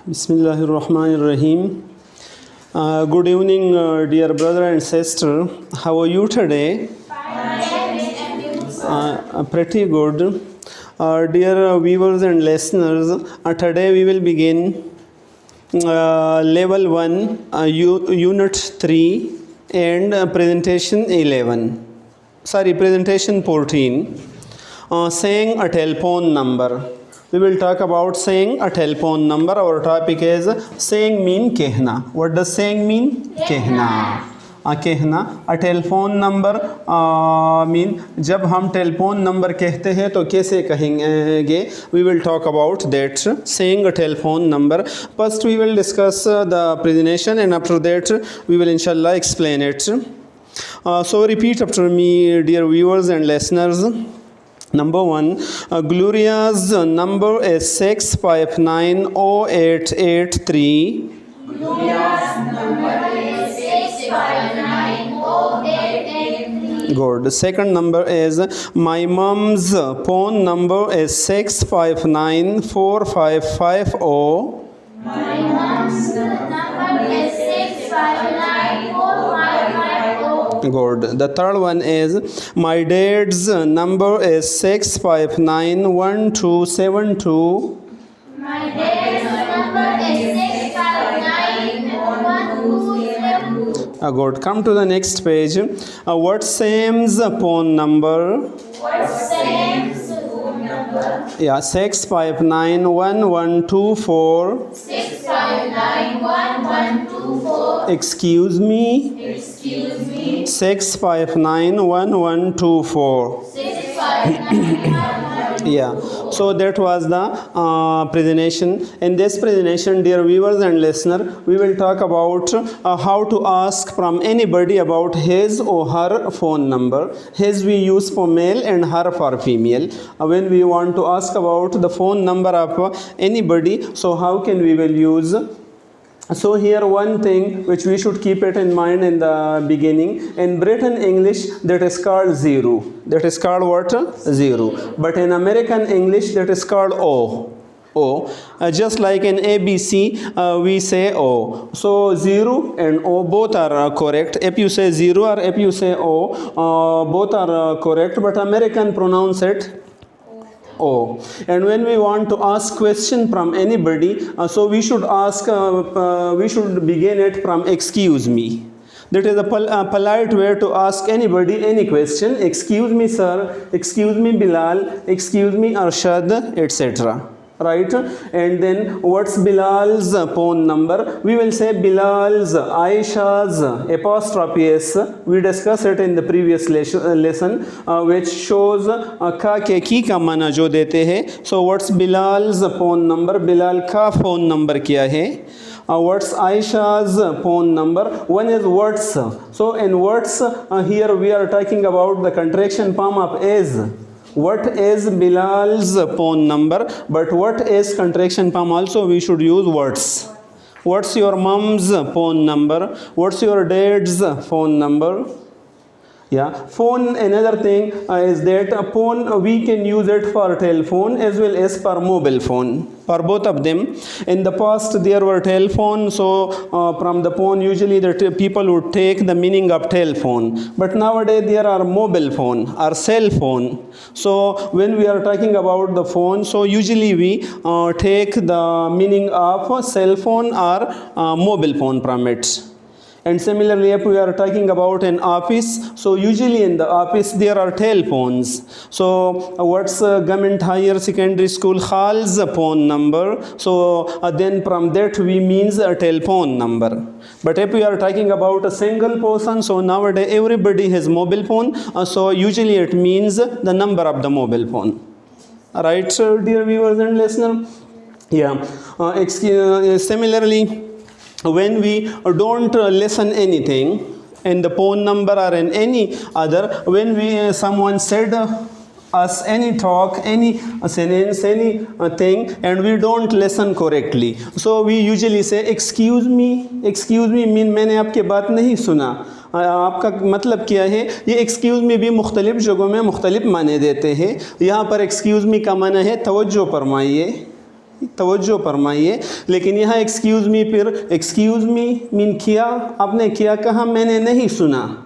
Bismillahirrahmanirrahim. Good evening, dear brother and sister. How are you today? Pretty good. Dear viewers and listeners, today we will begin level 1, unit 3 and presentation 14, saying a telephone number. We will talk about saying a telephone number. Our topic is saying mean कहना. What does saying mean? कहना. कहना. A telephone number mean जब हम telephone number कहते हैं तो कैसे कहेंगे? We will talk about that. Saying a telephone number. First we will discuss the presentation, and after that we will inshallah explain it. So repeat after me, dear viewers and listeners. Number 1, Gloria's number is 6590883. Gloria's number is 6590883. Good. The second number is my mom's phone number is 6594550. My mom's number is 6594550. Good. The third one is my dad's number is 6591272. My dad's number is 6591272. Good. Come to the next page. What's Sam's phone number? What's Sam's phone number? Yeah, 6591124. 6591124. Excuse me. Excuse me. 6591124. 6591124. Yeah, so that was the presentation. In this presentation, dear viewers and listeners, we will talk about how to ask from anybody about his or her phone number. His we use for male and her for female. When we want to ask about the phone number of anybody, so how can we will use? So here one thing which we should keep it in mind in the beginning. In Britain English, that is called zero. That is called what? Zero. But in American English, that is called O. O. Just like in ABC, we say O. So 0 and O both are correct. If you say 0 or if you say O, both are correct. But American pronounce it O. And when we want to ask question from anybody, so we should ask, we should begin it from excuse me. That is a polite way to ask anybody any question. Excuse me sir, excuse me Bilal, excuse me Arshad, etc. Right? And then what's Bilal's phone number? We will say Bilal's, Aisha's, apostrophe S. We discussed it in the previous lesson, which shows ka ke ki ka mana jo dete hai. So what's Bilal's phone number? Bilal ka phone number kya hai? What's Aisha's phone number? One is words. So in words, here we are talking about the contraction form of is. What is Bilal's phone number? But what is contraction form also? We should use words. What's your mom's phone number? What's your dad's phone number? Yeah, phone, another thing is that a phone, we can use it for telephone as well as for mobile phone. For both of them. In the past there were telephone, so from the phone usually the people would take the meaning of telephone. But nowadays there are mobile phone or cell phone. So when we are talking about the phone, so usually we take the meaning of cell phone or mobile phone from it. And similarly, if we are talking about an office, so usually in the office there are telephones. So what's government higher secondary school Khal's phone number? So then from that we means a telephone number. But if we are talking about a single person, so nowadays everybody has mobile phone. So usually it means the number of the mobile phone. Right, dear viewers and listeners? Yeah. Similarly, when we don't listen anything in the phone number or in any other, when we someone said us any talk, any sentence, any thing, and we don't listen correctly, so we usually say excuse me. Excuse me mean मैंने आपकी बात नहीं सुना, आपका मतलब क्या है। ये एक्सक्यूज़ मी भी मुख्तलिफ़ जगहों में मुख्तलिफ़ माने देते हैं। यहाँ पर एक्सक्यूज़ मी का माना है तवज्जो फरमाइए, तवज्जो फरमाइए। लेकिन यहाँ एक्सक्यूज़ मी, फिर एक्सक्यूज़ मी मीन किया, आपने किया कहा, मैंने नहीं सुना।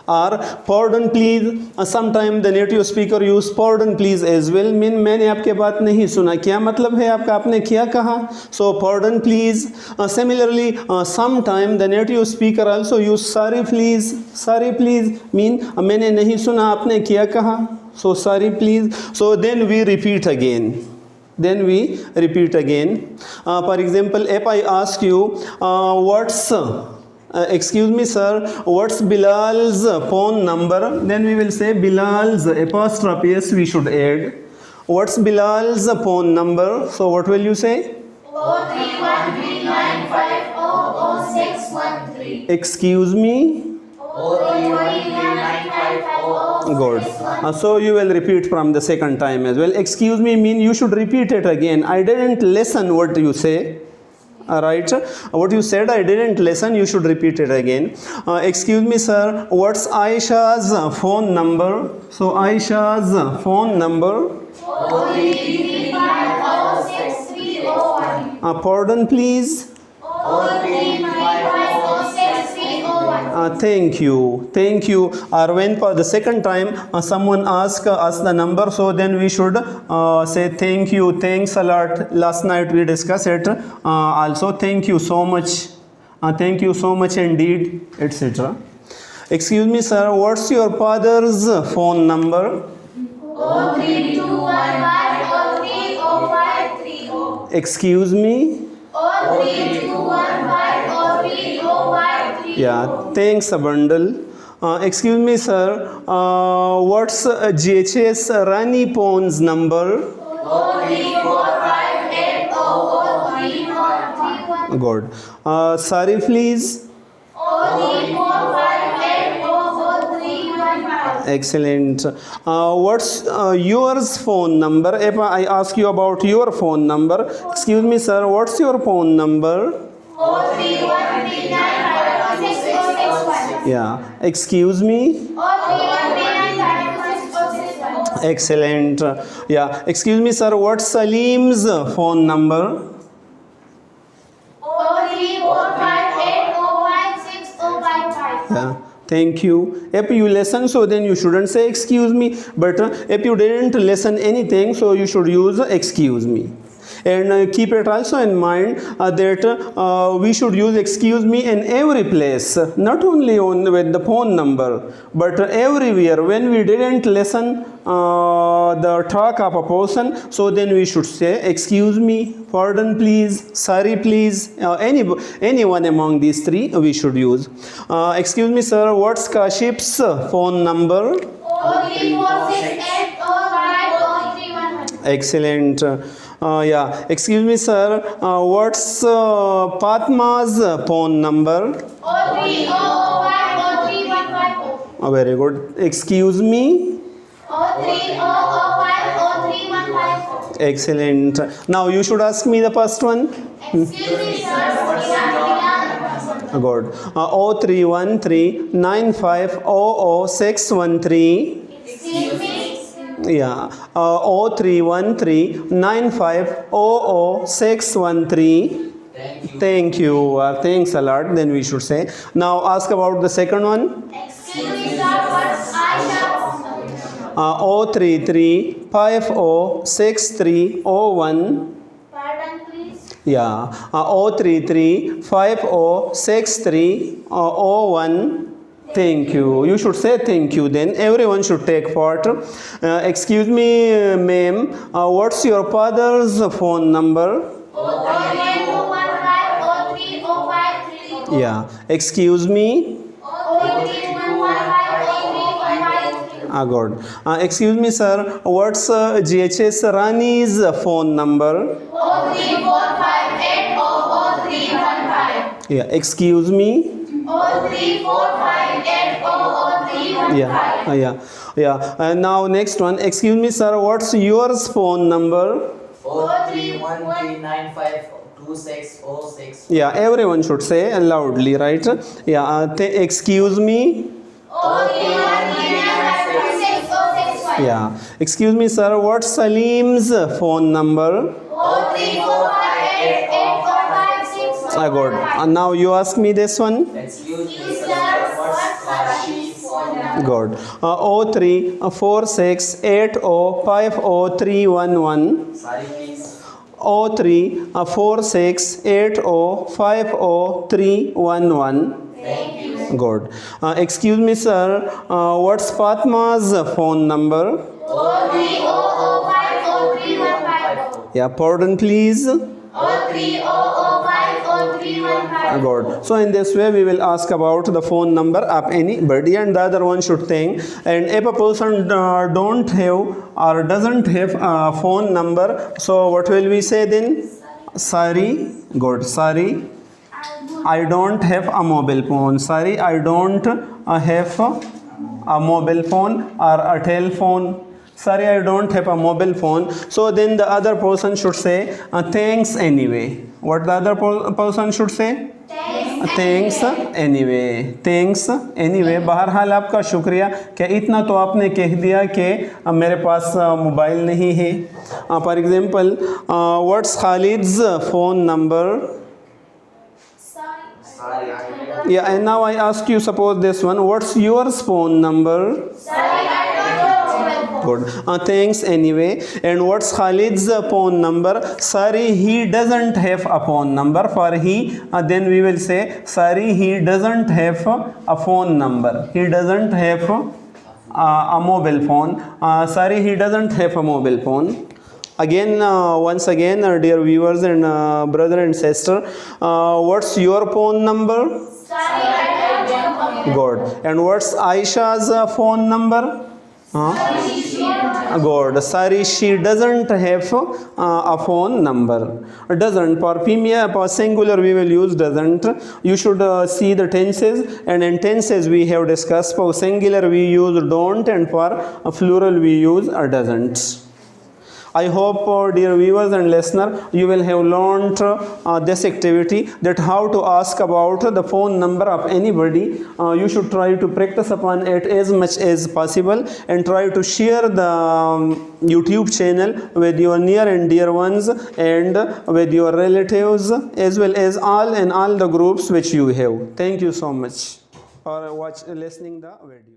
और pardon please, sometime the native speaker use pardon please as well, mean मैंने आपके बात नहीं सुना, क्या मतलब है आपका, आपने किया कहा, so pardon please. Similarly, sometime the native speaker also use sorry please mean मैंने नहीं सुना, आपने किया कहा, so sorry please. So then we repeat again. For example, if I ask you, excuse me sir, what's Bilal's phone number? Then we will say Bilal's apostrophe s we should add. What's Bilal's phone number? So what will you say? 03139500613. Excuse me. 03139500613. Good. So you will repeat from the second time as well. Excuse me mean you should repeat it again. I didn't listen what you say. Right, what you said I didn't listen, you should repeat it again. Excuse me sir, what's Aisha's phone number? So Aisha's phone number. 033506301. Pardon please. 033506301. Thank you. Or when for the second time someone asks us the number, so then we should say thank you, thanks a lot. Last night we discussed it also. Thank you so much, thank you so much indeed, etc. Excuse me sir, what's your father's phone number? 03215030530. Excuse me. 03215030530. Yeah, thanks a bundle. Excuse me sir, what's GHS Rani Pon's number? 034580031. Good. Sorry please. 034580031. Excellent. What's yours phone number? If I ask you about your phone number, excuse me sir, what's your phone number? 03139500661. Yeah, excuse me. 03139500661. Excellent. Yeah, excuse me sir, what's Salim's phone number? 03458056055. Yeah, thank you. If you listen, so then you shouldn't say excuse me, but if you didn't listen anything, so you should use excuse me. And keep it also in mind that we should use excuse me in every place, not only with the phone number, but everywhere. When we didn't listen the talk of a person, so then we should say excuse me, pardon please, sorry please, anyone among these three we should use. Excuse me sir, what's Kashif's phone number? 03468050311. Excellent. Yeah, excuse me sir, what's Fatma's phone number? 030050315. Very good. Excuse me. 030050315. Excellent. Now you should ask me the first one. Excuse me sir, Good. 031395000613. excuse me. Yeah. 031395000613. Thank you. Thanks a lot. Then we should say. Now ask about the second one. Excuse me sir, what's Aisha's phone number? 033506301. Pardon please. Yeah. 033506301. Thank you. You should say thank you. Then everyone should take part. Excuse me, ma'am. What's your father's phone number? 09215030530. Yeah. Excuse me. 03215030530. Good. Excuse me, sir. What's GHS Rani's phone number? 03458000315. Yeah. Excuse me. 03458000315. Yeah. Now next one. Excuse me, sir. What's yours phone number? 03139526006. Yeah. Everyone should say loudly, right? Yeah. Excuse me. 03139560661. Yeah. Excuse me, sir. What's Salim's phone number? Good. Now you ask me this one. Excuse me, sir, what's Harshi's phone number? Good. 034680503111. Sorry, please. 034680503111. Thank you. Good. Excuse me, sir. What's Fatma's phone number? 0300503154. Yeah, pardon, please. 0300503154. Good. So in this way we will ask about the phone number of anybody, and the other one should think. And if a person don't have or doesn't have a phone number, so what will we say then? Sorry. Good. Sorry, I don't have a mobile phone. Sorry, I don't have a mobile phone or a telephone. Sorry, I don't have a mobile phone. So then the other person should say thanks anyway. What the other person should say? Thanks anyway. Thanks anyway. बहरहाल आपका शुक्रिया कि इतना तो आपने कह दिया कि मेरे पास मोबाइल नहीं है. For example, what's Khalid's phone number? Sorry, Yeah, and now I ask you, suppose this one, what's your phone number? Good. Thanks anyway. And what's Khalid's phone number? Sorry, he doesn't have a phone number. For he, then we will say, sorry, he doesn't have a phone number. He doesn't have a mobile phone. Sorry, he doesn't have a mobile phone. Again, once again, dear viewers and brother and sister, what's your phone number? Good. And what's Aisha's phone number? Good. Sorry, she doesn't have a phone number. Doesn't. For female, for singular, we will use doesn't. You should see the tenses, and in tenses we have discussed. For singular, we use don't, and for plural, we use doesn't. I hope, dear viewers and listeners, you will have learned this activity, that how to ask about the phone number of anybody. You should try to practice upon it as much as possible, and try to share the YouTube channel with your near and dear ones, and with your relatives, as well as all in all the groups which you have. Thank you so much for listening the video.